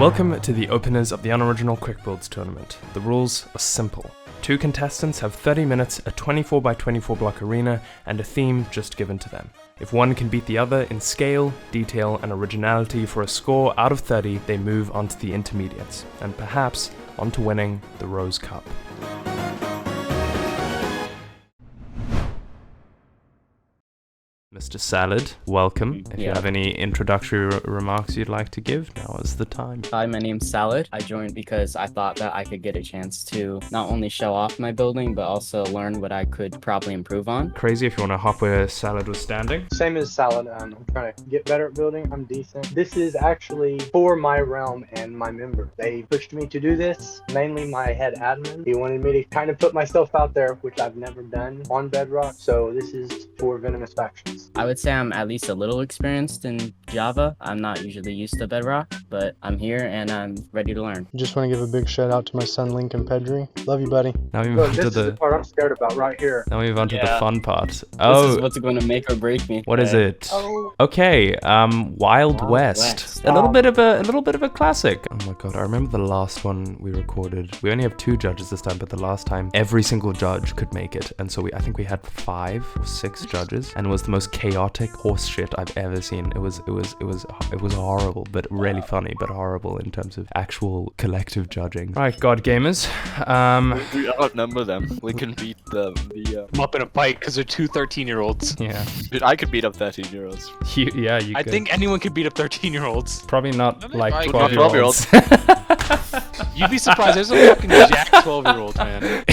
Welcome to the openers of the Unoriginal Quickbuilds tournament. The rules are simple. 2 contestants have 30 minutes, a 24x24 block arena, and a theme just given to them. If one can beat the other in scale, detail, and originality for a score out of 30, they move on to the intermediates, and perhaps on to winning the Rose Cup. Mr. Sallad, welcome. If you have any introductory remarks you'd like to give, now is the time. Hi, my name's Sallad. I joined because I thought that I could get a chance to not only show off my building, but also learn what I could probably improve on. Krazey, if you want to hop where Sallad was standing. Same as Sallad. I'm trying to get better at building. I'm decent. This is actually for my realm and my members. They pushed me to do this, mainly my head admin. He wanted me to kind of put myself out there, which I've never done on Bedrock. So this is for Venomous Factions. I would say I'm at least a little experienced in Java. I'm not usually used to Bedrock, but I'm here and I'm ready to learn. Just want to give a big shout out to my son Lincoln Pedri. Love you, buddy. Now we move Look, on this to is the the part I'm scared about right here. now we move on to the fun part. This Oh, is what's going to make or break me. what is it? Oh. Okay, Wild West. West. A little bit of a classic. Oh my god, I remember the last one we recorded. We only have 2 judges this time, but the last time every single judge could make it, and so I think we had 5 or 6 judges, and it was the most chaotic horse shit I've ever seen. It was horrible, but really funny, but horrible in terms of actual collective judging. Right, God Gamers. We outnumber them. We can beat them. I'm up in a fight because they're 2 13-year-olds. Yeah. Dude, I could beat up 13-year-olds. You I could. think anyone could beat up 13-year-olds. Probably not like I- 12-year-olds. You'd be surprised. There's a fucking jack 12-year-old, man.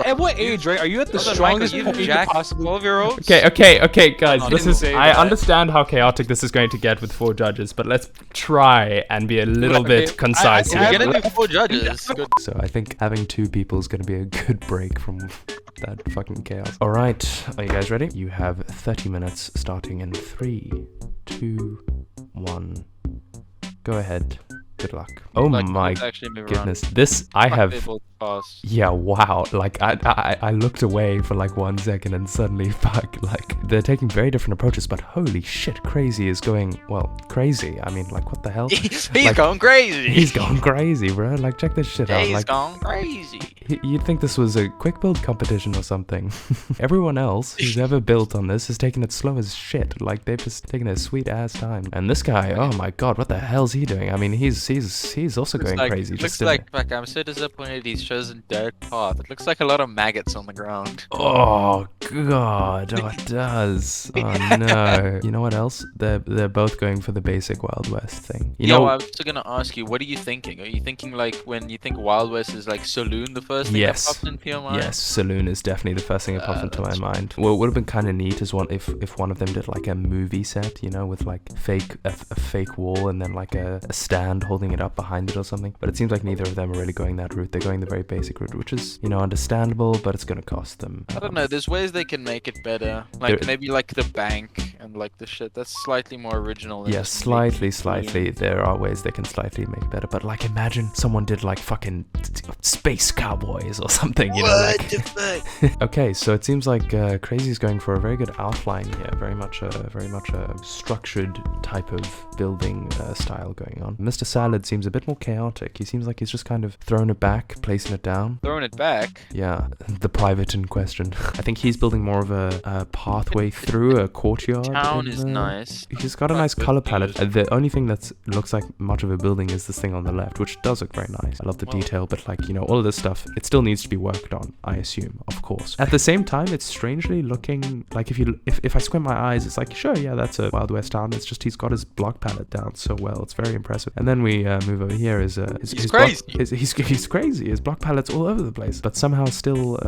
At what age, right? Are you at the strongest you age you jack possibly? 12-year-olds? Okay, guys. I This didn't is. say I that. understand how chaotic this is going to get with 4 judges, but let's try and be a little bit concise We're here. gonna do 4 judges. Good. So I think having 2 people is going to be a good break from that fucking chaos. All right, are you guys ready? You have 30 minutes starting in 3, 2, 1. Go ahead. Good luck. Oh my goodness. This I have. Yeah, wow. Like I looked away for like 1 second and suddenly fuck, like they're taking very different approaches, but holy shit, Krazey is going, well, crazy. I mean, like what the hell? He's Like, going crazy. He's going crazy, bro. Like check this shit out. He's Like going crazy. you'd think this was a quick build competition or something. Everyone else who's ever built on this is taking it slow as shit. Like they've just taken a sweet ass time. And this guy, oh my god, what the hell's he doing? I mean, he's also going crazy. Looks like, fuck, I'm so disappointed he's chosen dirt path. It looks like a lot of maggots on the ground. Oh god, oh it does. Oh no. You know what else? They're both going for the basic Wild West thing. You know, I was also gonna ask you, what are you thinking? Are you thinking like when you think Wild West is like Saloon, the first thing that pops into your mind? Yes, Saloon is definitely the first thing that pops into my mind. Well, it would have been kind of neat as if one of them did like a movie set, you know, with like a fake wall and then like a stand holding it up behind it or something. But it seems like neither of them are really going that route. They're going the very basic route, which is, you know, understandable, but it's going to cost them. I don't know, there's ways they can make it better. Like maybe like the bank and like the shit. That's slightly more original. Than Yeah, just slightly. There are ways they can slightly make it better. But like imagine someone did like fucking space cowboys or something, you know? What the fuck? Okay, so it seems like Krazey's going for a very good outline here. Very much a structured type of building style going on. Mr. Sallad seems a bit more chaotic. He seems like he's just kind of thrown it back, placing it down. Throwing it back? Yeah, the private in question. I think he's building more of a pathway through a courtyard. Town is nice. He's got a nice color palette. The only thing that looks like much of a building is this thing on the left, which does look very nice. I love the detail, but like, you know, all of this stuff, it still needs to be worked on, I assume, of course. At the same time, it's strangely looking like if I squint my eyes, it's like, sure, yeah, that's a Wild West town. It's just he's got his block palette down so well. It's very impressive. And then we move over here. He's crazy. He's crazy. His block palette's all over the place, but somehow still,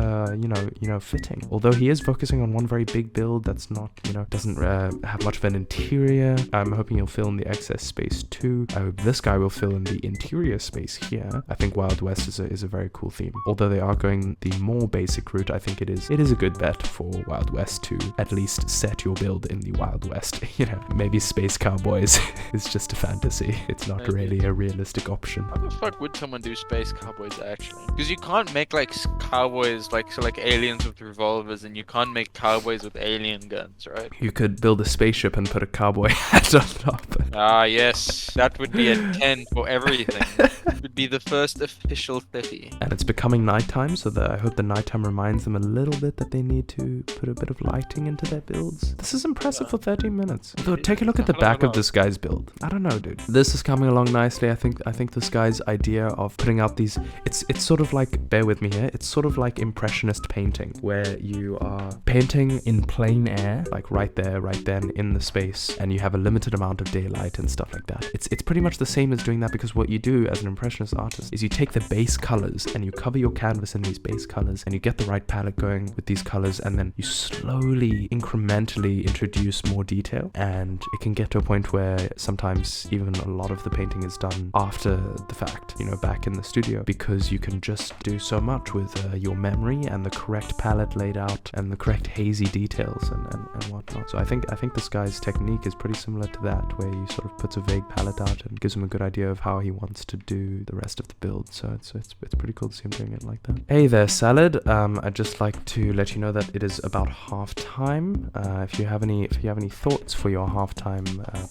you know, fitting. Although he is focusing on one very big build that's not, you know, doesn't have much of an interior. I'm hoping he'll fill in the excess space too. I hope this guy will fill in the interior space here. I think Wild West is a very cool theme. Although they are going the more basic route, I think it is a good bet for Wild West to at least set your build in the Wild West. You know, maybe space cowboys is just a fantasy. It's not really a realistic option. How the fuck would someone do space cowboys actually? Because you can't make like cowboys like aliens with revolvers, and you can't make cowboys with alien guns, right? You could build a spaceship and put a cowboy hat on top. Ah, yes. That would be a 10 for everything. It would be the first official 30. And it's becoming nighttime, so I hope the nighttime reminds them a little bit that they need to put a bit of lighting into their builds. This is impressive for 13 minutes. Though, take a look at the back of this guy's build. I don't know, dude. This is coming along nicely. I think this guy's idea of putting out these, it's sort of like, bear with me here, it's sort of like impressionist painting, where you are painting in plain air, like right there, right then in the space, and you have a limited amount of daylight and stuff like that. It's pretty much the same as doing that, because what you do as an impressionist artist is you take the base colors and you cover your canvas in these base colors, and you get the right palette going with these colors, and then you slowly, incrementally introduce more detail, and it can get to a point where sometimes even a lot of the painting is done after the fact, you know, back in the studio, because you can just do so much with your memory and the correct palette laid out and the correct hazy details and whatnot. So I think this guy's technique is pretty similar to that, where he sort of puts a vague palette out and gives him a good idea of how he wants to do the rest of the build. So it's pretty cool to see him doing it like that. Hey there, Sallad. I'd just like to let you know that it is about half time. If you have any thoughts for your halftime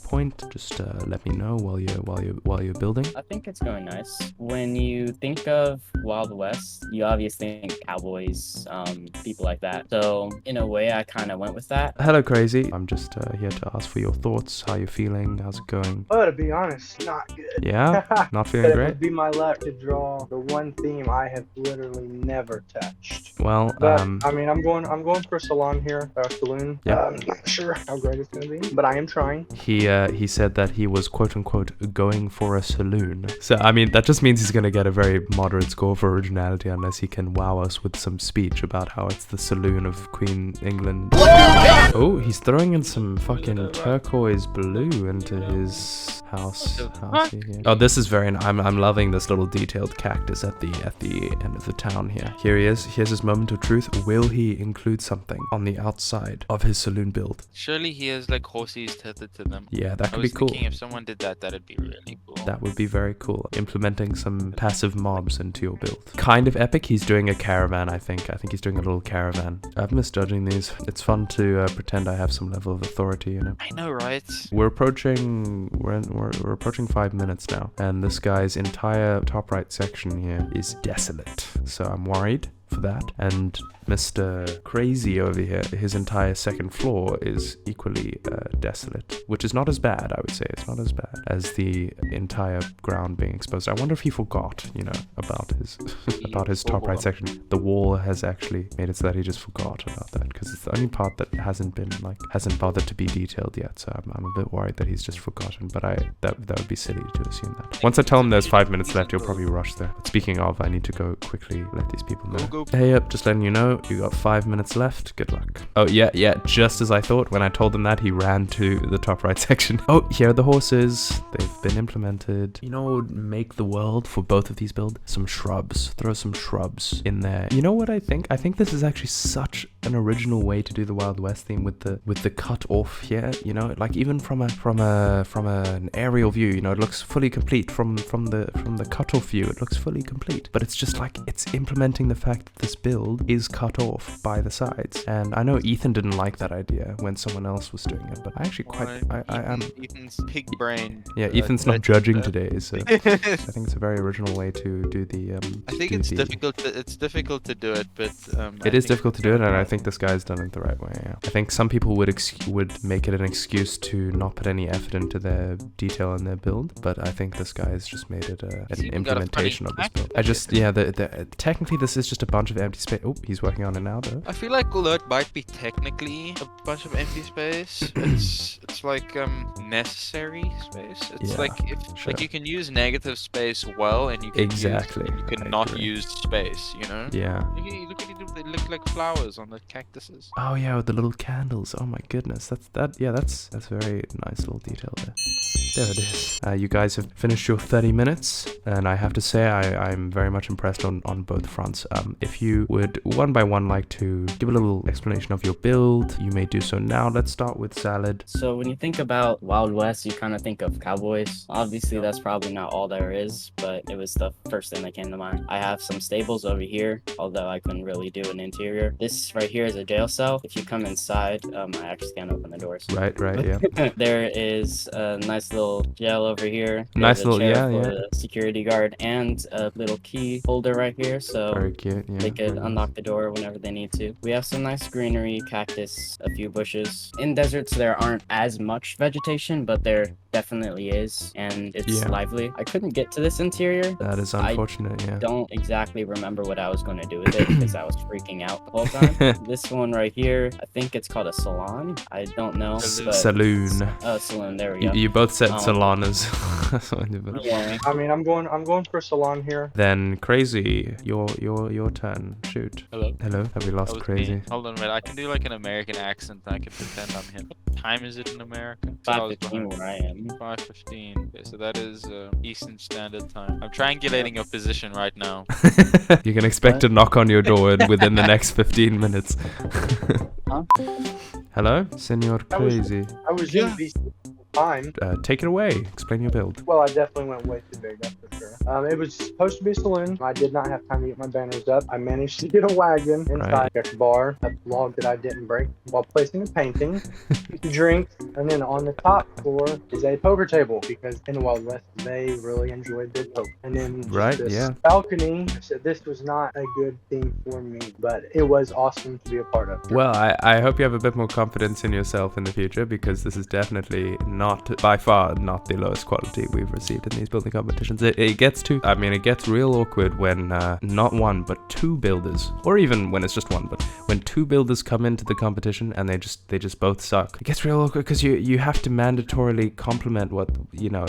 point, just let me know while you're building. I think it's going nice. When you think of Wild West, you obviously think cowboys, people like that. So in a way, I kind of went with that. Hello, Krazey. I'm just here to ask for your thoughts. How you feeling? How's it going? Oh, to be honest, not good. Yeah? Not feeling It great? would be my luck to draw the one theme I have literally never touched. Well, But I mean, I'm going for a salon here, saloon. Yeah. I'm not sure how great it's gonna be, but I am trying. he said that he was quote unquote going for a saloon. So I mean, that just means he's gonna get a very moderate score for originality, unless he can wow us with some speech about how it's the saloon of Queen England. Oh, he's throwing in some fucking turquoise blue into his house. Here. Oh, this is very. I'm loving this little detailed cactus at the end of the town here. Here he is. Here's his moment of truth. Will he include something on the outside of his saloon build? Surely he has like horses tethered to them. Yeah, that I could was be cool. thinking if someone did that, that'd be really cool. That would be very cool. Implementing some passive mobs into your build. Kind of epic. He's doing a caravan, I think. I think he's doing a little caravan. I've misjudging these. It's fun to pretend I have some level of authority, you know. I know, right? We're approaching 5 minutes now, and this guy's entire top right section here is desolate. So I'm worried for that. And Mr. Krazey over here, his entire second floor is equally desolate, which is not as bad, I would say. It's not as bad as the entire ground being exposed. I wonder if he forgot, you know, about his top right section. The wall has actually made it so that he just forgot about that, because it's the only part that hasn't bothered to be detailed yet. So I'm a bit worried that he's just forgotten, but that would be silly to assume that. Once I tell him there's 5 minutes left, he'll probably rush there. But speaking of, I need to go quickly let these people know. Go. Hey up, just letting you know, you got 5 minutes left. Good luck. Oh yeah, just as I thought. When I told him that, he ran to the top right section. Oh, here are the horses. They've been implemented. You know what would make the world for both of these builds? Some shrubs. Throw some shrubs in there. You know what I think? I think this is actually such an original way to do the Wild West theme with the cut off here. You know, like even from an aerial view, you know, it looks fully complete. From the cut off view, it looks fully complete. But it's just like it's implementing the fact that this build is cut off by the sides. And I know Ethan didn't like that idea when someone else was doing it, but I actually quite I am Ethan's pig brain. Yeah, Ethan's not judging today, so I think it's a very original way to do the I think it's difficult. It's difficult to do it, but it is difficult to do it, and I think this guy's done it the right way. Yeah. I think some people would make it an excuse to not put any effort into their detail in their build, but I think this guy's just made it an implementation of this build. Technically this is just a bunch of empty space. Oh, he's working on it now though. I feel like although it might be technically a bunch of empty space, it's like necessary space. It's like like you can use negative space well, and you can you can not use space. You know. Yeah. Look at it. They look like flowers on the cactuses. Oh yeah, with the little candles. Oh my goodness, that's very nice little detail there. There it is. You guys have finished your 30 minutes, and I have to say I'm very much impressed on both fronts. If you would one by one like to give a little explanation of your build, you may do so now. Let's start with Sallad. So when you think about Wild West, you kind of think of cowboys. Obviously, that's probably not all there is, but it was the first thing that came to mind. I have some stables over here, although I couldn't really do an interior. This right here is a jail cell. If you come inside, I actually can't open the doors. Right, yeah. There is a nice little jail over here. Nice little, chair yeah, for yeah. the security guard and a little key holder right here, so Very cute, yeah. they could very unlock nice. the door whenever they need to. We have some nice greenery, cactus, a few bushes. In deserts, there aren't as much vegetation, but there definitely is, and it's lively. I couldn't get to this interior. That is unfortunate, yeah. Don't exactly remember what I was going to do with it because I was freaking out the whole time. This one right here, I think it's called a salon. I don't know. Saloon. Oh, saloon. There we go. You both said salon as. Yeah. I mean, I'm going for salon here. Then Krazey, your turn. Shoot. Hello. Have we lost That was Krazey? me. Hold on a minute. I can do like an American accent. And I can pretend I'm him. What time is it in America? 5:15 where I am. 5:15. Okay, so that is Eastern Standard Time. I'm triangulating your position right now. You can expect a knock on your door within the next 15 minutes. Huh? Hello, Senor Krazey. I was in BC time. Take it away. Explain your build. Well, I definitely went way too big, that's for sure. It was supposed to be a saloon. I did not have time to get my banners up. I managed to get a wagon inside, got a bar, a log that I didn't break while placing a painting, drinks, and then on the top floor is a poker table because in the Wild West they really enjoyed big poker. And then this balcony. I said this was not a good thing for me, but it was awesome to be a part of. Well, I hope you have a bit more confidence in yourself in the future because this is definitely by far not the lowest quality we've received in these building competitions. It gets real awkward when not one but two builders, or even when it's just one, but when two builders come into the competition and they just both suck. It gets real awkward because you have to mandatorily compliment what,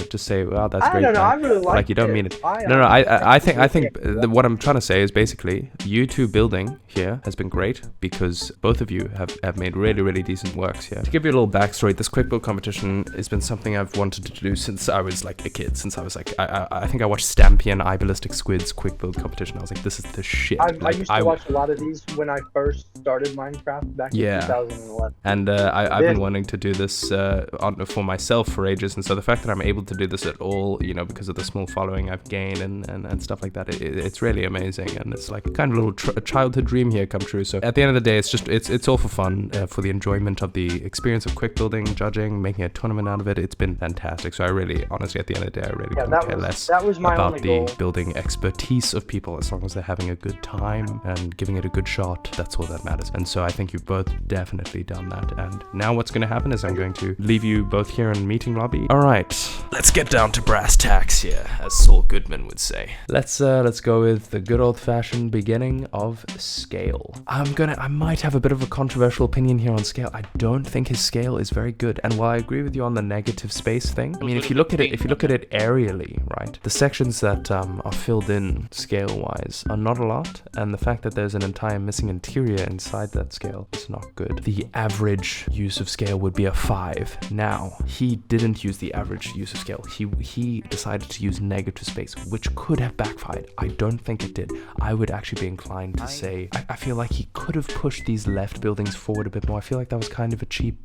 just say, wow, that's great. I don't know, I really like you don't mean it. I think what I'm trying to say is basically you two building here has been great because both of you have made really, really decent works here. To give you a little backstory, this quick build competition has been something I've wanted to do since I was like a kid. Since I was like, I think I watched Stampy and iBallistic Squid's quick build competition. I was like, this is the shit. I used to watch a lot of these when I first started Minecraft back in 2011. And I've been wanting to do this for myself for ages. And so the fact that I'm able to do this at all, because of the small following I've gained and stuff like that, it's really amazing. And it's like kind of a little childhood dream here come true. So at the end of the day, it's all for fun, for the enjoyment of the experience of quick building, judging, making a tournament out of it. It's been fantastic. So I really, honestly, at the end of the day, I really couldn't care less about the building expertise of people as long as they're having a good time and giving it a good shot. That's all that matters. And so I think you've both definitely done that. And now what's going to happen is I'm going to leave you both here in meeting lobby. All right, let's get down to brass tacks here, as Saul Goodman would say. Let's go with the good old-fashioned beginning of scale. I might have a bit of a controversial opinion here on scale. I don't think his scale is very good. And while I agree with you on the negative space thing, I mean, if you look at it aerially, right, the sections that are filled in scale-wise are not a lot, and the fact that there's an entire missing interior inside that scale is not good. The average use of scale would be a 5. Now, he didn't use the average use of scale. He decided to use negative space, which could have backfired. I don't think it did. I would actually be inclined to say I feel like he could have pushed these left buildings forward a bit more. I feel like that was kind of a cheap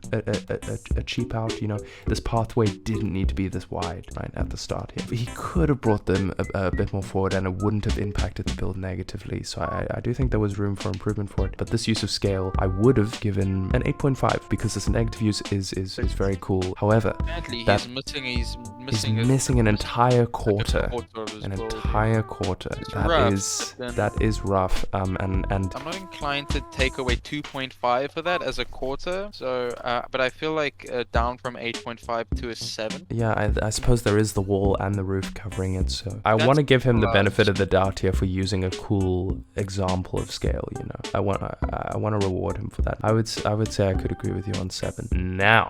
out. This pathway didn't need to be this wide right at the start here. He could have brought them a bit more forward and it wouldn't have impacted the build negatively. So I do think there was room for improvement for it. But this use of scale, I would have given an 8.5 because this negative use is very cool. However, he's missing an entire quarter. An build, entire quarter. That is rough. And I'm not inclined to take away 2.5 for that as a quarter. So, but I feel like down from 8.5 to a 7. Yeah, I suppose there is the wall and the roof covering it. So I want to give him the benefit of the doubt here for using a cool example of scale. I want to reward him for that. I would say I could agree with you on 7. Now,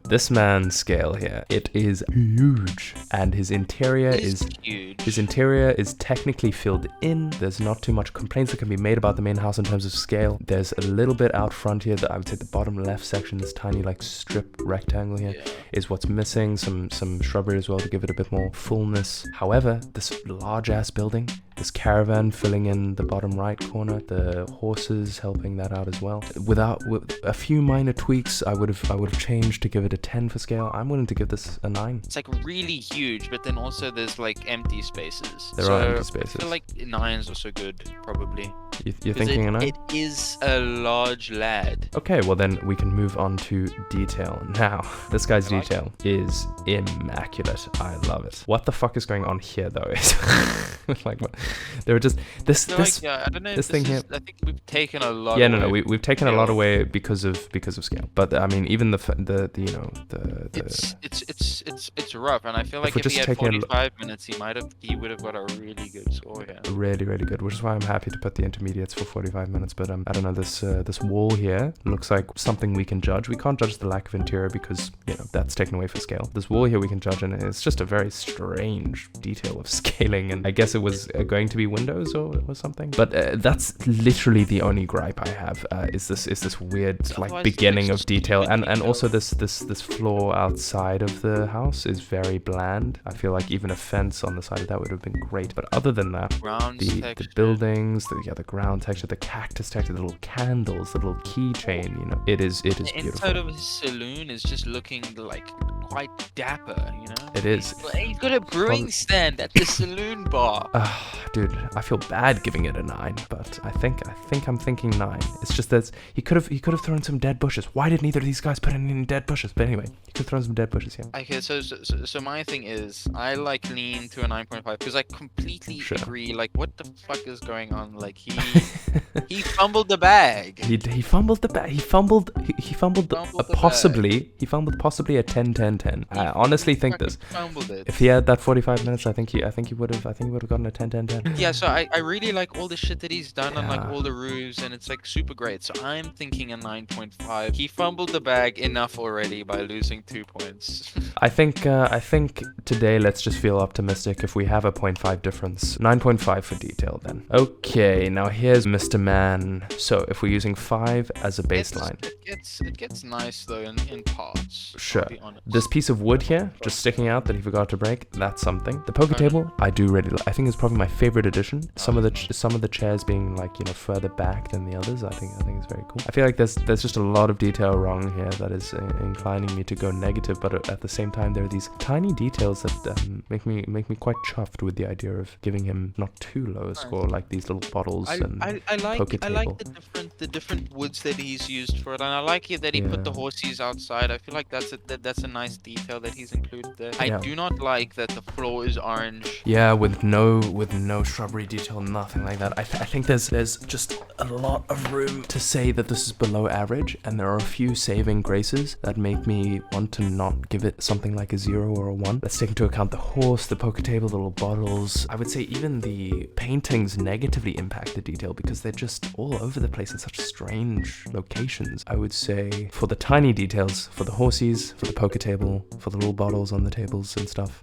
this man's scale here, it is huge, and his interior is huge. His interior is technically filled in. There's not too much complaints that can be made about the main house in terms of scale. There's a little bit out front here that I would say the bottom left section, this tiny like strip rectangle here, is what's missing. Some shrubbery as well to give it a bit more fullness. However, this large ass building This caravan filling in the bottom right corner. The horses helping that out as well. With a few minor tweaks, I would have changed to give it a 10 for scale. I'm willing to give this a 9. It's like really huge, but then also there's like empty spaces. There are empty spaces. I feel like 9's also good, probably. You're thinking a 9? It is a large lad. Okay, well then we can move on to detail. Now, this guy's detail is immaculate. I love it. What the fuck is going on here though? Like, there were just this I don't know. This thing here. I think we've taken a lot. Yeah, no, we've taken a lot away because of scale. But I mean, even the you know the. It's rough, and I feel like if he had 45 minutes, he would have got a really good score here. Really, really good. Which is why I'm happy to put the intermediates for 45 minutes. But I don't know, this wall here looks like something we can judge. We can't judge the lack of interior because, you know, that's taken away for scale. This wall here we can judge, and it's just a very strange detail of scaling, and I guess it was going to be windows or something. But that's literally the only gripe I have, is this weird like beginning of detail, and also this floor outside of the house is very bland. I feel like even a fence on the side of that would have been great. But other than that, the buildings, the ground texture, the cactus texture, the little candles, the little keychain, you know, it is beautiful. The inside of his saloon is just looking like quite dapper, you know? It is. He's got a brewing stand at the saloon bar. Dude, I feel bad giving it a 9, but I think I'm thinking 9. It's just that he could have thrown some dead bushes. Why did neither of these guys put in any dead bushes? But anyway, he could have thrown some dead bushes here. Okay, so my thing is, I like lean to a 9.5 because I completely agree. Like, what the fuck is going on? Like, he fumbled the bag. He fumbled the bag. He fumbled possibly a 10-10-10. I honestly think this. If he had that 45 minutes, I think he would have gotten a 10-10-10. Yeah, so I really like all the shit that he's done on like all the roofs, and it's like super great. So I'm thinking a 9.5. He fumbled the bag enough already by losing 2 points. I think today let's just feel optimistic. If we have a 0.5 difference, 9.5 for detail then. Okay, now here's Mr. Man. So if we're using 5 as a baseline, it gets nice though in parts. Sure. This piece of wood here, just sticking out that he forgot to break, that's something. The poker table, I do really like. I think it's probably my favorite addition. Some of the chairs being like, you know, further back than the others. I think it's very cool. I feel like there's just a lot of detail wrong here that is inclining me to go negative, but at the same time there are these tiny details that make me quite chuffed with the idea of giving him not too low a score, like these little bottles and poker table. I like the different woods that he's used for it, and I like it that he put the horses outside. I feel like that's a nice detail that he's included there. I do not like that the floor is orange. Yeah, with no shrubbery detail, nothing like that. I think there's just a lot of room to say that this is below average, and there are a few saving graces that make me want to not give it something like a 0 or a 1. Let's take into account the horse, the poker table, the little bottles. I would say even the paintings negatively impact the detail because they're just all over the place in such strange locations. I would say for the tiny details, for the horses, for the poker table, for the little bottles on the tables and stuff.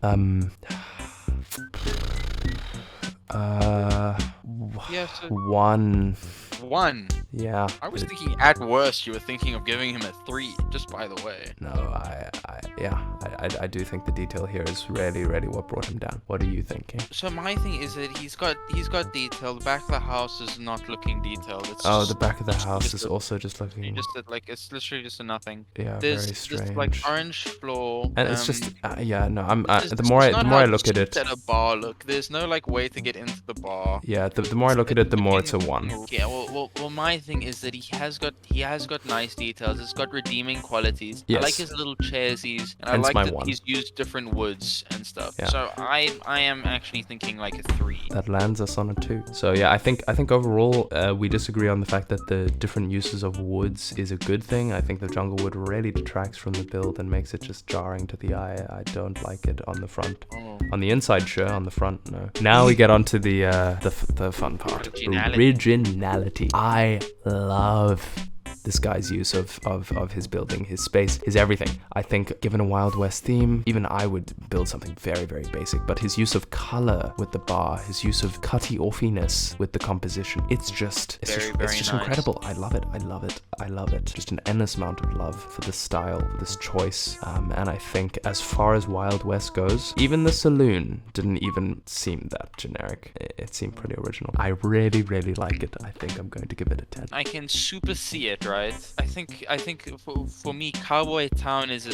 One. Yeah. I was thinking at worst you were thinking of giving him a 3, just by the way. No, I do think the detail here is really what brought him down. What are you thinking? So my thing is that he's got detail. The back of the house is not looking detailed. The back of the house is also just looking. It's literally just a nothing. Yeah, very strange. This like orange floor. And it's just the more I look at it. At a bar, look. There's no like way to get into the bar. Yeah, the more I look at it, the more it's a 1. Yeah, well, my thing is that he has got nice details. It's got redeeming qualities. Yes. I like his little chairsies, and Hence I like that 1. he's used different woods and stuff. Yeah. So I am actually thinking like a 3. That lands us on a 2. So yeah, I think overall we disagree on the fact that the different uses of woods is a good thing. I think the jungle wood really detracts from the build and makes it just jarring to the eye. I don't like it on the front. On the inside, sure. On the front, no. Now we get onto the fun part. Originality. I love this guy's use of his building, his space, his everything. I think given a Wild West theme, even I would build something very, very basic, but his use of color with the bar, his use of cutty offiness with the composition, it's just incredible. I love it. Just an endless amount of love for this style, this choice. And I think as far as Wild West goes, even the saloon didn't even seem that generic. It seemed pretty original. I really, really like it. I think I'm going to give it a 10. I can super see it, right? I think for me, Cowboy Town is a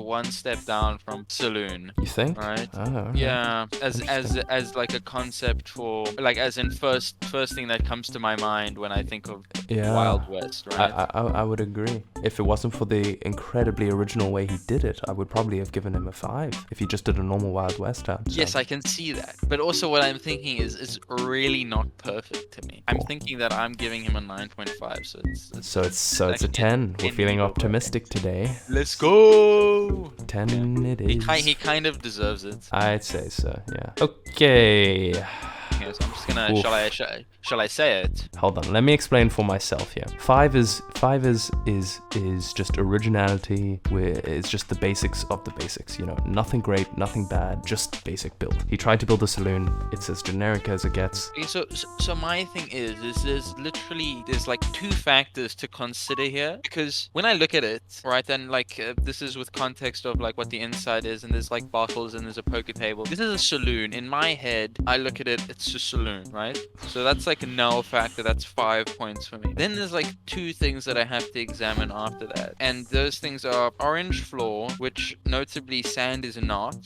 one step down from saloon. You think? Right? Oh, right. Yeah. As like a concept for, like, as in first thing that comes to my mind when I think of Wild West, right? I would agree. If it wasn't for the incredibly original way he did it, I would probably have given him a 5 if he just did a normal Wild West town. So. Yes, I can see that. But also what I'm thinking is really not perfect to me. I'm thinking that I'm giving him a 9.5, so it's a 10. We're feeling optimistic today. Let's go! 10 it is. He kind of deserves it. I'd say so, yeah. Okay. Okay, so I'm just gonna. Shall I say it? Hold on, let me explain for myself here. 5 is just originality. It's just the basics of the basics. You know, nothing great, nothing bad, just basic build. He tried to build a saloon. It's as generic as it gets. Okay, so my thing is there's like 2 factors to consider here, because when I look at it, right, then like this is with context of like what the inside is, and there's like bottles and there's a poker table. This is a saloon. In my head, I look at it, it's a saloon, right? So that's like a null factor. That's 5 points for me. Then there's like 2 things that I have to examine after that, and those things are orange floor, which notably sand is not.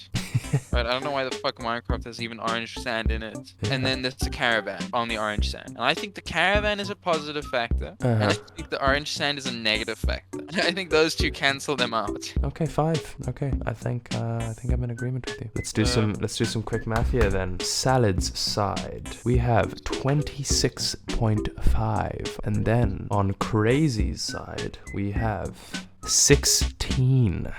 Right, I don't know why the fuck Minecraft has even orange sand in it. And then there's the caravan on the orange sand. And I think the caravan is a positive factor. And I think the orange sand is a negative factor. I think those 2 cancel them out. Okay, 5. Okay, I think I'm in agreement with you. Let's do some quick math here then. Sallad's side, we have 26.5, and then on Krazey's side we have 16.